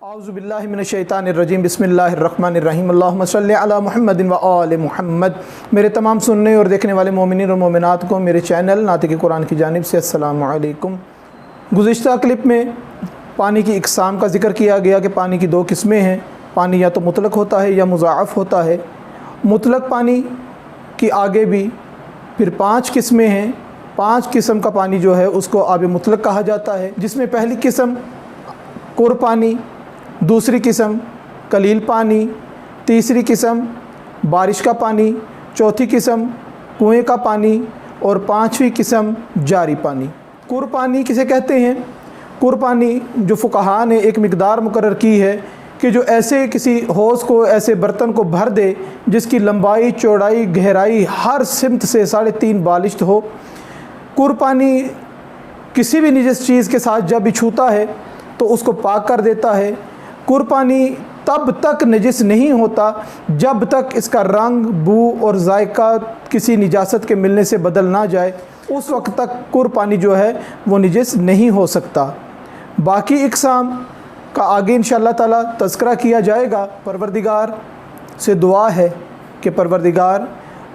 اعوذ باللہ من الشیطان الرجیم بسم اللہ الرحمن الرحیم اللہم صلی علی محمد و آل محمد۔ میرے تمام سننے اور دیکھنے والے مومنین اور مومنات کو میرے چینل ناطق قرآن کی جانب سے السلام علیکم۔ گزشتہ کلپ میں پانی کی اقسام کا ذکر کیا گیا کہ پانی کی دو قسمیں ہیں، پانی یا تو مطلق ہوتا ہے یا مضاعف ہوتا ہے۔ مطلق پانی کی آگے بھی پھر 5 قسمیں ہیں۔ 5 قسم کا پانی جو ہے اس کو آب مطلق کہا جاتا ہے، جس میں پہلی قسم قر پانی، دوسری قسم قلیل پانی، تیسری قسم بارش کا پانی، چوتھی قسم کنویں کا پانی اور 5ویں قسم جاری پانی۔ قر پانی کسے کہتے ہیں؟ قر پانی جو فقہاء نے ایک مقدار مقرر کی ہے کہ جو ایسے کسی حوض کو، ایسے برتن کو بھر دے جس کی لمبائی، چوڑائی، گہرائی ہر سمت سے 3.5 بالشت ہو۔ قر پانی کسی بھی نجس چیز کے ساتھ جب بھی چھوتا ہے تو اس کو پاک کر دیتا ہے۔ قر پانی تب تک نجس نہیں ہوتا جب تک اس کا رنگ، بو اور ذائقہ کسی نجاست کے ملنے سے بدل نہ جائے، اس وقت تک قر پانی جو ہے وہ نجس نہیں ہو سکتا۔ باقی اقسام کا آگے انشاءاللہ تعالی تذکرہ کیا جائے گا۔ پروردگار سے دعا ہے کہ پروردگار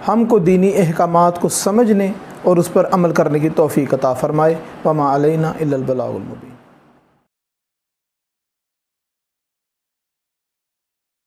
ہم کو دینی احکامات کو سمجھنے اور اس پر عمل کرنے کی توفیق عطا فرمائے۔ وما علینا الا البلاغ المبین۔